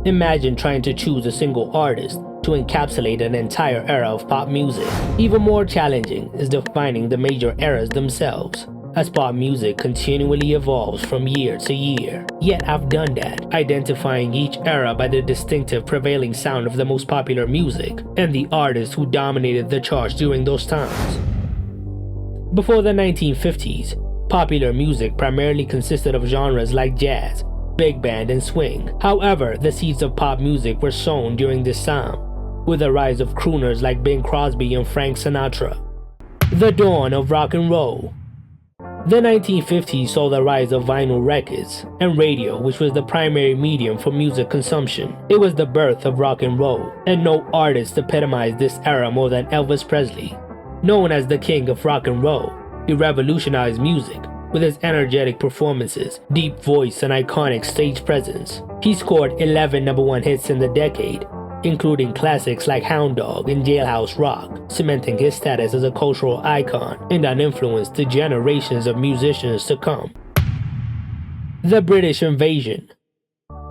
Imagine trying to choose a single artist to encapsulate an entire era of pop music. Even more challenging is defining the major eras themselves, as pop music continually evolves from year to year. Yet I've done that, identifying each era by the distinctive prevailing sound of the most popular music and the artists who dominated the charts during those times. Before the 1950s, popular music primarily consisted of genres like jazz, big band, and swing. However, the seeds of pop music were sown during this time, with the rise of crooners like Bing Crosby and Frank Sinatra. The dawn of rock and roll. The 1950s saw the rise of vinyl records and radio, which was the primary medium for music consumption. It was the birth of rock and roll, and no artist epitomized this era more than Elvis Presley. Known as the king of rock and roll, he revolutionized music with his energetic performances, deep voice, and iconic stage presence. He scored 11 #1 hits in the decade, including classics like Hound Dog and Jailhouse Rock, cementing his status as a cultural icon and an influence to generations of musicians to come. The British Invasion.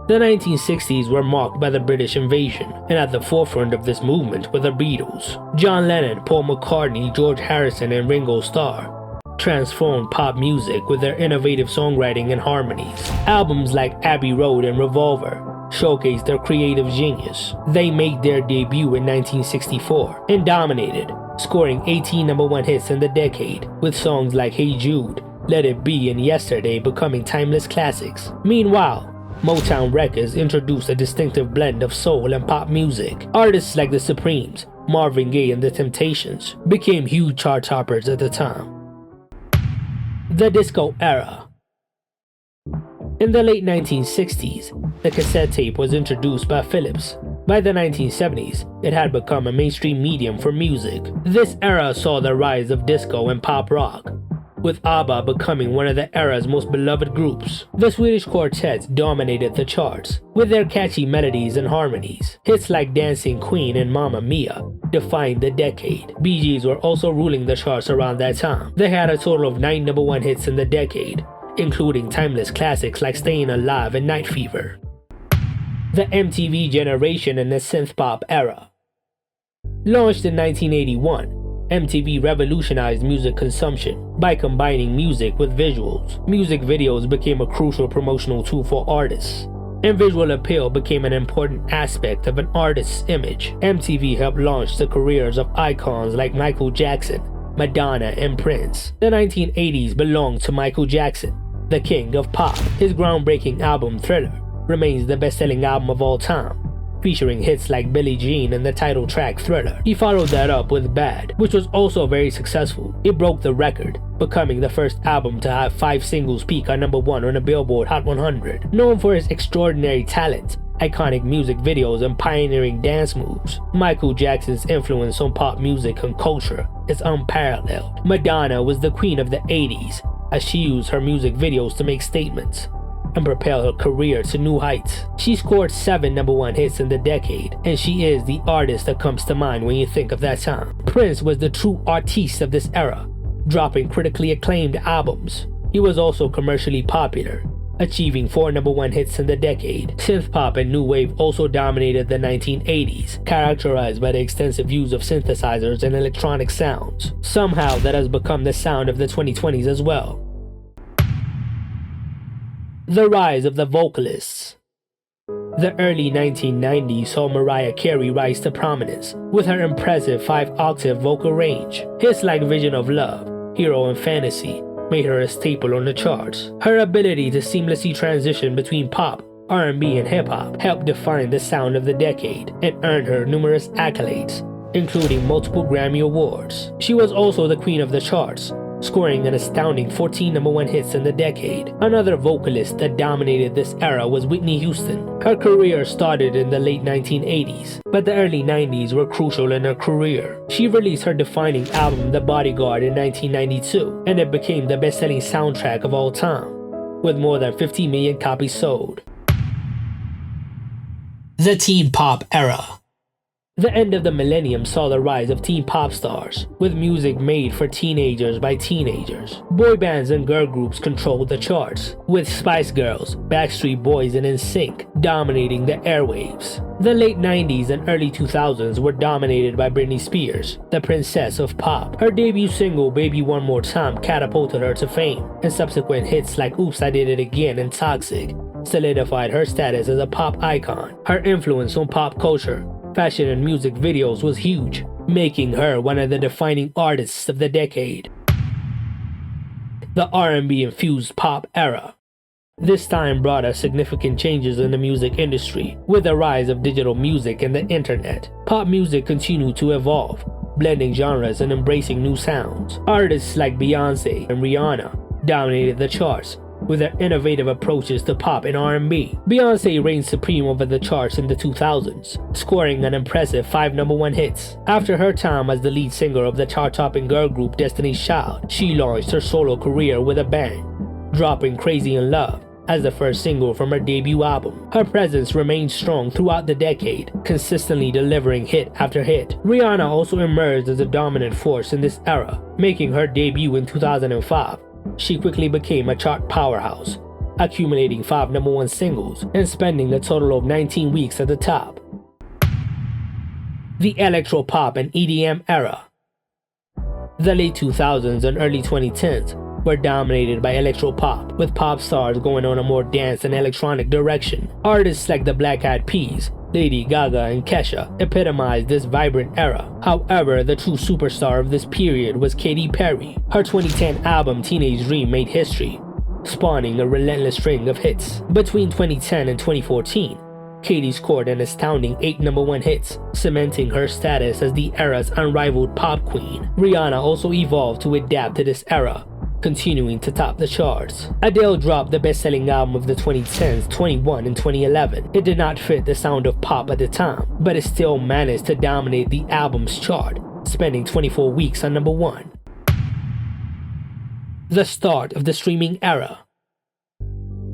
The 1960s were marked by the British invasion, and at the forefront of this movement were the Beatles. John Lennon, Paul McCartney, George Harrison, and Ringo Starr transformed pop music with their innovative songwriting and harmonies. Albums like Abbey Road and Revolver showcased their creative genius. They made their debut in 1964 and dominated, scoring 18 #1 hits in the decade, with songs like Hey Jude, Let It Be, and Yesterday becoming timeless classics. Meanwhile, Motown Records introduced a distinctive blend of soul and pop music. Artists like the Supremes, Marvin Gaye, and the Temptations became huge chart toppers at the time. The disco era. In the late 1960s, the cassette tape was introduced by Philips. By the 1970s, it had become a mainstream medium for music. This era saw the rise of disco and pop rock, with ABBA becoming one of the era's most beloved groups. The Swedish quartets dominated the charts, with their catchy melodies and harmonies. Hits like Dancing Queen and Mamma Mia defined the decade. Bee Gees were also ruling the charts around that time. They had a total of 9 #1 hits in the decade, including timeless classics like Staying Alive and Night Fever. The MTV generation and the synth-pop era. Launched in 1981, MTV revolutionized music consumption by combining music with visuals. Music videos became a crucial promotional tool for artists, and visual appeal became an important aspect of an artist's image. MTV helped launch the careers of icons like Michael Jackson, Madonna, and Prince. The 1980s belonged to Michael Jackson, the king of pop. His groundbreaking album Thriller remains the best-selling album of all time, featuring hits like Billie Jean and the title track Thriller. He followed that up with Bad, which was also very successful. It broke the record, becoming the first album to have 5 singles peak on #1 on the Billboard Hot 100. Known for his extraordinary talent, iconic music videos, and pioneering dance moves, Michael Jackson's influence on pop music and culture is unparalleled. Madonna was the queen of the 80s, as she used her music videos to make statements and propel her career to new heights. She scored 7 #1 hits in the decade, and she is the artist that comes to mind when you think of that time. Prince was the true artiste of this era, dropping critically acclaimed albums. He was also commercially popular, achieving 4 #1 hits in the decade. Synthpop and new wave also dominated the 1980s, characterized by the extensive use of synthesizers and electronic sounds. Somehow that has become the sound of the 2020s as well. The rise of the vocalists. The early 1990s saw Mariah Carey rise to prominence with her impressive 5-octave vocal range. Hits like Vision of Love, Hero, and Fantasy made her a staple on the charts. Her ability to seamlessly transition between pop, R&B, and hip-hop helped define the sound of the decade and earned her numerous accolades, including multiple Grammy Awards. She was also the queen of the charts, scoring an astounding 14 #1 hits in the decade. Another vocalist that dominated this era was Whitney Houston. Her career started in the late 1980s, but the early 90s were crucial in her career. She released her defining album The Bodyguard in 1992, and it became the best-selling soundtrack of all time, with more than 50 million copies sold. The teen pop era. The end of the millennium saw the rise of teen pop stars, with music made for teenagers by teenagers. Boy bands and girl groups controlled the charts, with Spice Girls, Backstreet Boys, and NSYNC dominating the airwaves. The late 90s and early 2000s were dominated by Britney Spears, the princess of pop. Her debut single Baby One More Time catapulted her to fame, and subsequent hits like Oops, I Did It Again and Toxic solidified her status as a pop icon. Her influence on pop culture, fashion, and music videos was huge, making her one of the defining artists of the decade. The R&B infused pop era. This time brought us significant changes in the music industry. With the rise of digital music and the internet, pop music continued to evolve, blending genres and embracing new sounds. Artists like Beyoncé and Rihanna dominated the charts with their innovative approaches to pop and R&B. Beyoncé reigned supreme over the charts in the 2000s, scoring an impressive 5 #1 hits. After her time as the lead singer of the chart-topping girl group Destiny's Child, she launched her solo career with a bang, dropping Crazy in Love as the first single from her debut album. Her presence remained strong throughout the decade, consistently delivering hit after hit. Rihanna also emerged as a dominant force in this era, making her debut in 2005. She quickly became a chart powerhouse, accumulating 5 #1 singles and spending a total of 19 weeks at the top. The Electro pop and EDM era. The late 2000s and early 2010s were dominated by electro pop, with pop stars going on a more dance and electronic direction. Artists like the Black Eyed Peas, Lady Gaga, and Kesha epitomized this vibrant era. However, the true superstar of this period was Katy Perry. Her 2010 album Teenage Dream made history, spawning a relentless string of hits. Between 2010 and 2014, Katy scored an astounding 8 #1 hits, cementing her status as the era's unrivaled pop queen. Rihanna also evolved to adapt to this era, continuing to top the charts. Adele dropped the best-selling album of the 2010s, 21 and 2011. It did not fit the sound of pop at the time, but it still managed to dominate the album's chart, spending 24 weeks on #1. The start of the streaming era.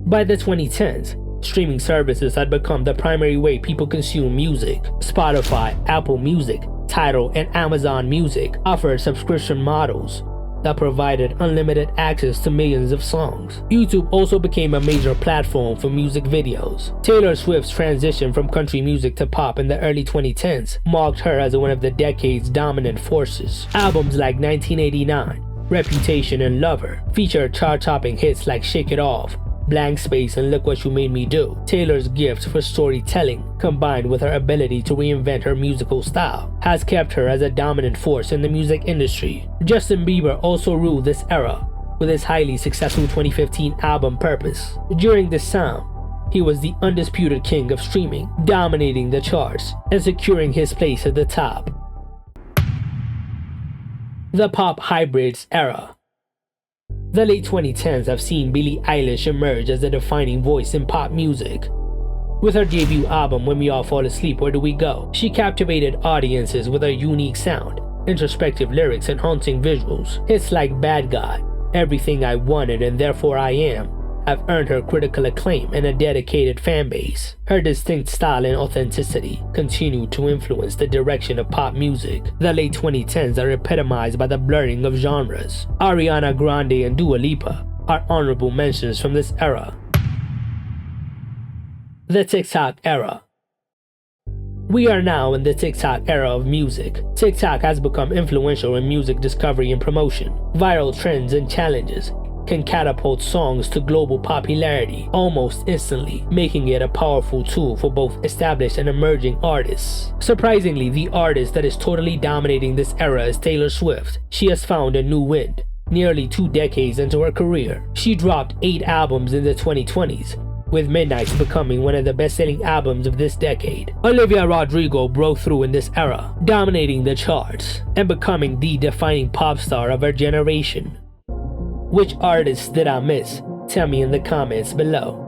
By the 2010s, streaming services had become the primary way people consume music. Spotify, Apple Music, Tidal, and Amazon Music offered subscription models that provided unlimited access to millions of songs. YouTube also became a major platform for music videos. Taylor Swift's transition from country music to pop in the early 2010s marked her as one of the decade's dominant forces. Albums like 1989, Reputation, and Lover featured chart-topping hits like Shake It Off, Blank Space, and Look What You Made Me Do. Taylor's gift for storytelling, combined with her ability to reinvent her musical style, has kept her as a dominant force in the music industry. Justin Bieber also ruled this era with his highly successful 2015 album Purpose. During this time, he was the undisputed king of streaming, dominating the charts and securing his place at the top. The pop hybrids era. The late 2010s have seen Billie Eilish emerge as the defining voice in pop music. With her debut album When We All Fall Asleep, Where Do We Go?, she captivated audiences with her unique sound, introspective lyrics, and haunting visuals. Hits like Bad Guy, Everything I Wanted, and Therefore I Am have earned her critical acclaim and a dedicated fan base. Her distinct style and authenticity continue to influence the direction of pop music. The late 2010s are epitomized by the blurring of genres. Ariana Grande and Dua Lipa are honorable mentions from this era. The TikTok era. We are now in the TikTok era of music. TikTok has become influential in music discovery and promotion. Viral trends and challenges can catapult songs to global popularity almost instantly, making it a powerful tool for both established and emerging artists. Surprisingly, the artist that is totally dominating this era is Taylor Swift. She has found a new wind. Nearly 2 decades into her career, she dropped 8 albums in the 2020s, with Midnights becoming one of the best-selling albums of this decade. Olivia Rodrigo broke through in this era, dominating the charts and becoming the defining pop star of her generation. Which artists did I miss? Tell me in the comments below.